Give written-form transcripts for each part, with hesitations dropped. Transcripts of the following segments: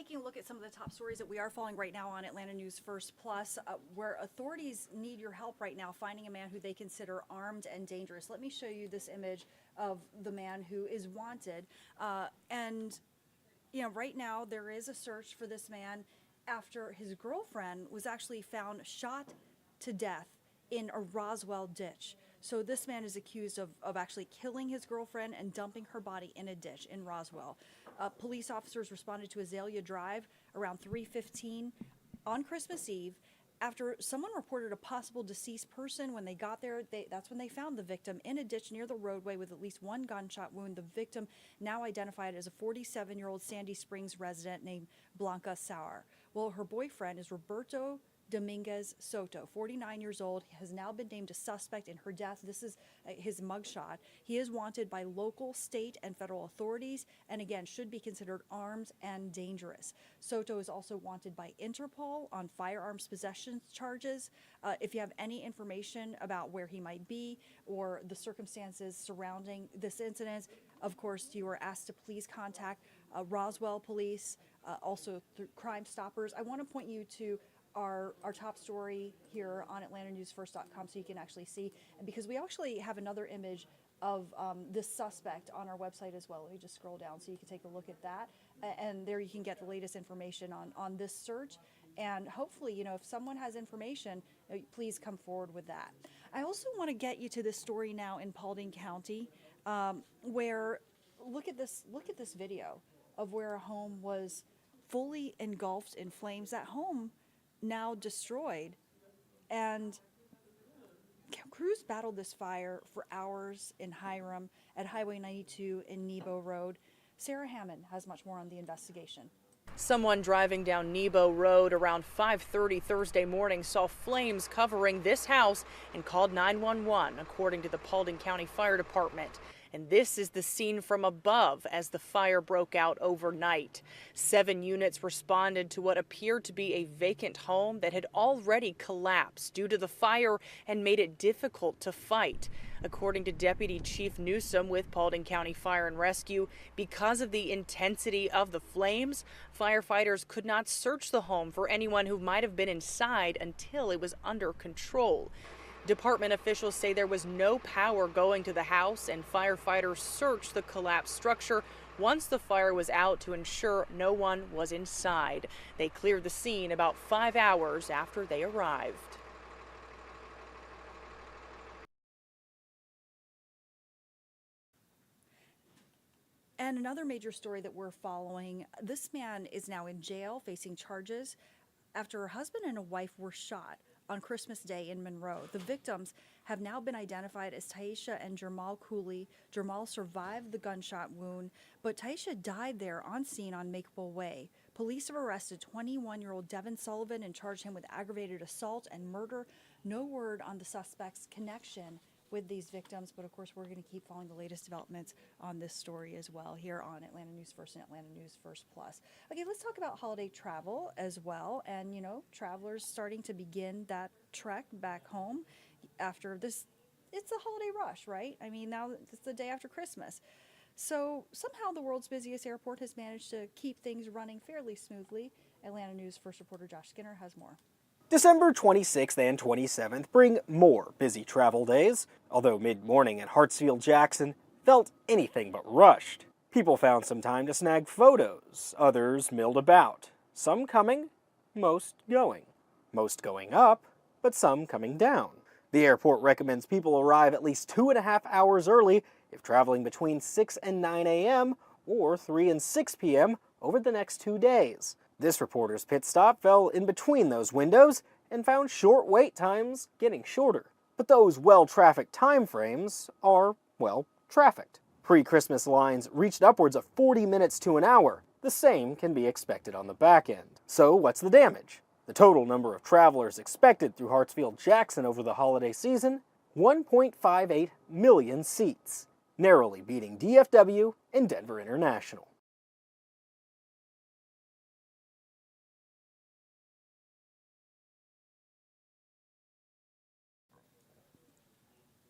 taking a look at some of the top stories that we are following right now on Atlanta News First Plus, where authorities need your help right now finding a man who they consider armed and dangerous. Let me show you this image of the man who is wanted. And, you know, right now there is a search for this man after his girlfriend was actually found shot to death in a Roswell ditch. So this man is accused of actually killing his girlfriend and dumping her body in a ditch in Roswell. Police officers responded to Azalea Drive around 3:15 on Christmas Eve after someone reported a possible deceased person. When they got there, that's when they found the victim in a ditch near the roadway with at least one gunshot wound. The victim, now identified as a 47-year-old Sandy Springs resident named Blanca Sauer. Well, her boyfriend is Roberto Dominguez Soto, 49 years old, has now been named a suspect in her death. This is his mugshot. He is wanted by local, state, and federal authorities, and again, should be considered armed and dangerous. Soto is also wanted by INTERPOL on firearms possession charges. If you have any information about where he might be or the circumstances surrounding this incident, of course, you are asked to please contact Roswell police, also through Crime Stoppers. I want to point you to our top story here on AtlantaNewsFirst.com so you can actually see, and because we actually have another image of this suspect on our website as well. Let me just scroll down so you can take a look at that, and there you can get the latest information on this search. And hopefully, you know, if someone has information, please come forward with that. I also want to get you to this story now in Paulding County, where look at this video of where a home was fully engulfed in flames. That home now destroyed, and crews battled this fire for hours in Hiram at Highway 92 in Nebo Road. Sarah Hammond has much more on the investigation. Someone driving down Nebo Road around 5:30 Thursday morning saw flames covering this house and called 911, according to the Paulding County Fire Department. And this is the scene from above as the fire broke out overnight. 7 units responded to what appeared to be a vacant home that had already collapsed due to the fire and made it difficult to fight. According to Deputy Chief Newsom with Paulding County Fire and Rescue, because of the intensity of the flames, firefighters could not search the home for anyone who might have been inside until it was under control. Department officials say there was no power going to the house, and firefighters searched the collapsed structure once the fire was out to ensure no one was inside. They cleared the scene about 5 hours after they arrived. And another major story that we're following, this man is now in jail facing charges after a husband and a wife were shot on Christmas Day in Monroe. The victims have now been identified as Taisha and Jamal Cooley. Jamal survived the gunshot wound, but Taisha died there on scene on Makeable Way. Police have arrested 21-year-old Devin Sullivan and charged him with aggravated assault and murder. No word on the suspect's connection with these victims, but of course we're going to keep following the latest developments on this story as well here on Atlanta News First and Atlanta News First Plus. Okay, let's talk about holiday travel as well, and you know, travelers starting to begin that trek back home after this. It's a holiday rush, right? I mean, now it's the day after Christmas. So somehow the world's busiest airport has managed to keep things running fairly smoothly. Atlanta News First reporter Josh Skinner has more. December 26th and 27th bring more busy travel days, although mid-morning at Hartsfield-Jackson felt anything but rushed. People found some time to snag photos, others milled about, some coming, most going. Most going up, but some coming down. The airport recommends people arrive at least 2.5 hours early if traveling between 6 and 9 a.m. or 3 and 6 p.m. over the next 2 days. This reporter's pit stop fell in between those windows and found short wait times getting shorter. But those well-trafficked time frames are, well, trafficked. Pre-Christmas lines reached upwards of 40 minutes to an hour. The same can be expected on the back end. So what's the damage? The total number of travelers expected through Hartsfield-Jackson over the holiday season, 1.58 million seats, narrowly beating DFW and Denver International.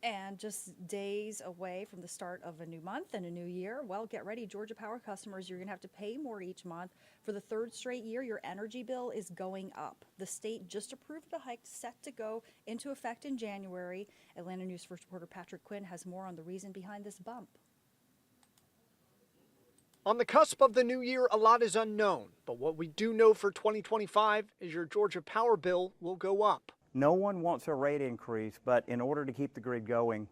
And just days away from the start of a new month and a new year, well, get ready, Georgia Power customers, you're going to have to pay more each month. For the third straight year, your energy bill is going up. The state just approved a hike set to go into effect in January. Atlanta News First reporter Patrick Quinn has more on the reason behind this bump. On the cusp of the new year, a lot is unknown, but what we do know for 2025 is your Georgia Power bill will go up. No one wants a rate increase, but in order to keep the grid going,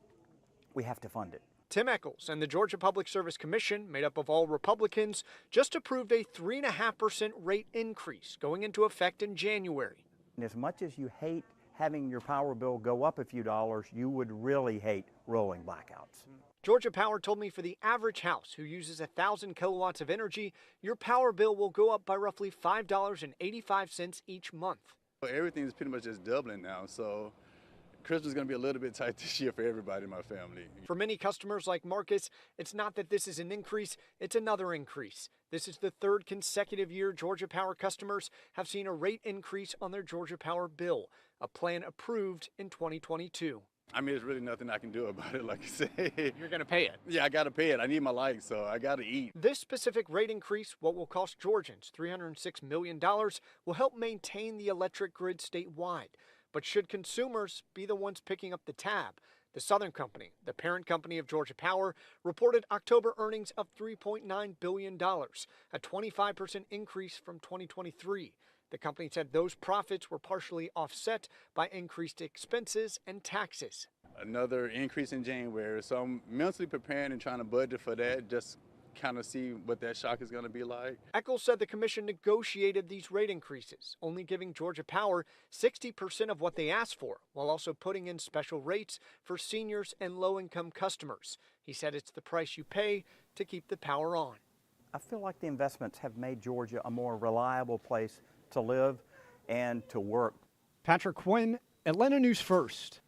we have to fund it. Tim Echols and the Georgia Public Service Commission, made up of all Republicans, just approved a 3.5% rate increase going into effect in January. And as much as you hate having your power bill go up a few dollars, you would really hate rolling blackouts. Georgia Power told me for the average house who uses 1,000 kilowatts of energy, your power bill will go up by roughly $5.85 each month. Everything's pretty much just doubling now, so Christmas is going to be a little bit tight this year for everybody in my family. For many customers like Marcus, it's not that this is an increase, it's another increase. This is the third consecutive year Georgia Power customers have seen a rate increase on their Georgia Power bill, a plan approved in 2022. I mean, there's really nothing I can do about it, like I say. You're going to pay it. Yeah, I got to pay it. I need my life, so I got to eat. This specific rate increase, what will cost Georgians $306 million, will help maintain the electric grid statewide. But should consumers be the ones picking up the tab? The Southern Company, the parent company of Georgia Power, reported October earnings of $3.9 billion, a 25% increase from 2023. The company said those profits were partially offset by increased expenses and taxes. Another increase in January, so I'm mentally preparing and trying to budget for that, just kind of see what that shock is going to be like. Echols said the commission negotiated these rate increases, only giving Georgia Power 60% of what they asked for, while also putting in special rates for seniors and low-income customers. He said it's the price you pay to keep the power on. I feel like the investments have made Georgia a more reliable place to live and to work. Patrick Quinn, Atlanta News First.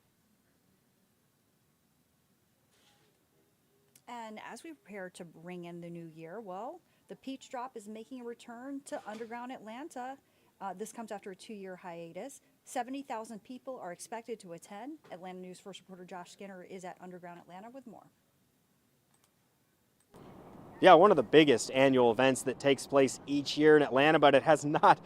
And as we prepare to bring in the new year, well, the Peach Drop is making a return to underground Atlanta. This comes after a 2-year hiatus. 70,000 people are expected to attend. Atlanta News First reporter Josh Skinner is at Underground Atlanta with more. Yeah, one of the biggest annual events that takes place each year in Atlanta, but it has not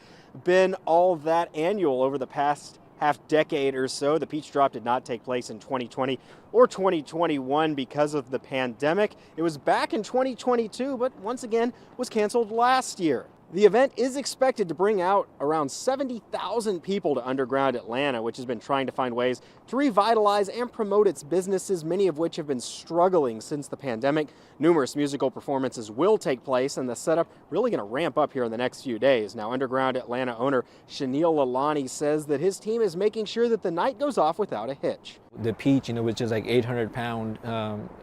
been all that annual over the past half decade or so. The Peach Drop did not take place in 2020 or 2021 because of the pandemic. It was back in 2022, but once again was canceled last year. The event is expected to bring out around 70,000 people to Underground Atlanta, which has been trying to find ways to revitalize and promote its businesses, many of which have been struggling since the pandemic. Numerous musical performances will take place, and the setup really going to ramp up here in the next few days. Now, Underground Atlanta owner Shanil Lalani says that his team is making sure that the night goes off without a hitch. The peach, which is like 800 pound,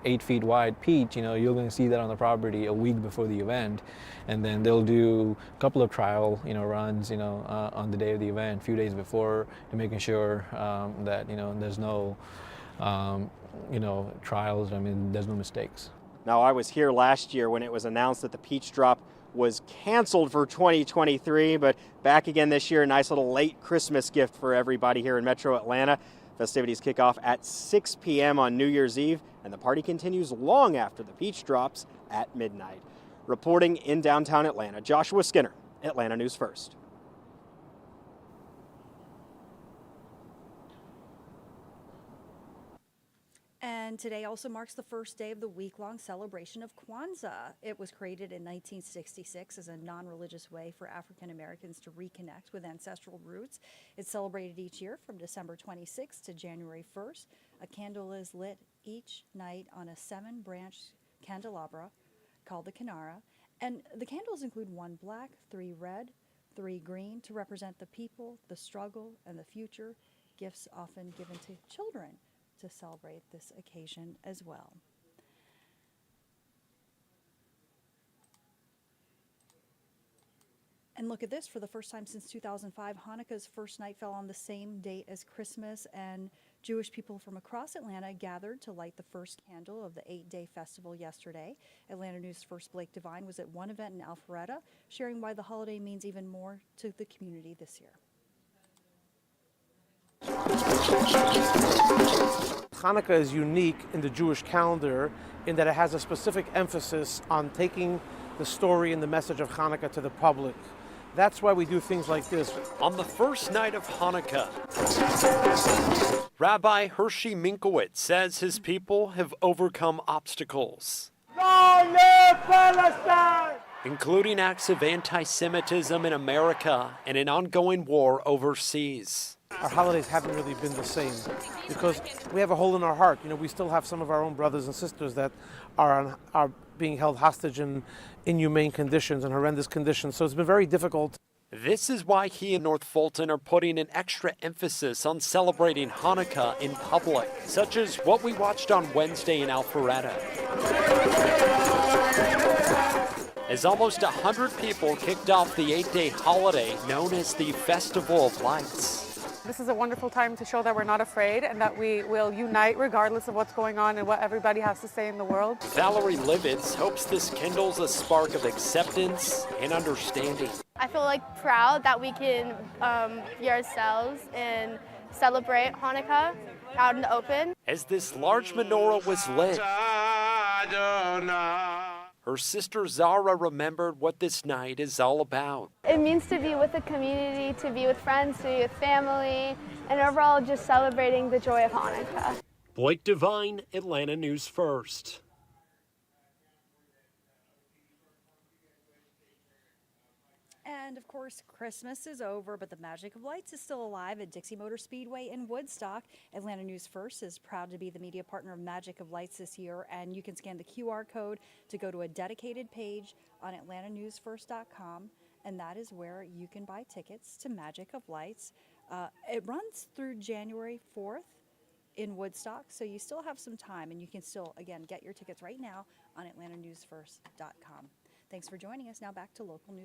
8 feet wide peach, you're going to see that on the property a week before the event. And then they'll do a couple of trial, runs, on the day of the event, a few days before, to making sure that, there's no, trials. There's no mistakes. Now, I was here last year when it was announced that the Peach Drop was canceled for 2023, but back again this year, a nice little late Christmas gift for everybody here in Metro Atlanta. Festivities kick off at 6 p.m. on New Year's Eve, and the party continues long after the Peach drops at midnight. Reporting in downtown Atlanta, Joshua Skinner, Atlanta News First. And today also marks the first day of the week-long celebration of Kwanzaa. It was created in 1966 as a non-religious way for African Americans to reconnect with ancestral roots. It's celebrated each year from December 26th to January 1st. A candle is lit each night on a 7-branch candelabra called the Kinara. And the candles include 1 black, 3 red, 3 green to represent the people, the struggle, and the future. Gifts often given to children to celebrate this occasion as well. And look at this, for the first time since 2005, Hanukkah's first night fell on the same date as Christmas, and Jewish people from across Atlanta gathered to light the first candle of the 8-day festival yesterday. Atlanta News First Blake Devine was at one event in Alpharetta, sharing why the holiday means even more to the community this year. Hanukkah is unique in the Jewish calendar in that it has a specific emphasis on taking the story and the message of Hanukkah to the public. That's why we do things like this. On the first night of Hanukkah, Rabbi Hershey Minkowitz says his people have overcome obstacles, including acts of anti-Semitism in America and an ongoing war overseas. Our holidays haven't really been the same because we have a hole in our heart. You know, we still have some of our own brothers and sisters that are being held hostage in inhumane conditions and horrendous conditions. So it's been very difficult. This is why he and North Fulton are putting an extra emphasis on celebrating Hanukkah in public, such as what we watched on Wednesday in Alpharetta, as almost 100 people kicked off the 8-day holiday known as the Festival of Lights. This is a wonderful time to show that we're not afraid and that we will unite regardless of what's going on and what everybody has to say in the world. Valerie Livitz hopes this kindles a spark of acceptance and understanding. I feel proud that we can be ourselves and celebrate Hanukkah out in the open. As this large menorah was lit, her sister Zara remembered what this night is all about. It means to be with the community, to be with friends, to be with family, and overall just celebrating the joy of Hanukkah. Blake Devine, Atlanta News First. And of course, Christmas is over, but the magic of lights is still alive at Dixie Motor Speedway in Woodstock. Atlanta News First is proud to be the media partner of Magic of Lights this year, and you can scan the QR code to go to a dedicated page on atlantanewsfirst.com, and that is where you can buy tickets to Magic of Lights. It runs through January 4th in Woodstock, so you still have some time, and you can still, again, get your tickets right now on atlantanewsfirst.com. Thanks for joining us. Now back to local news.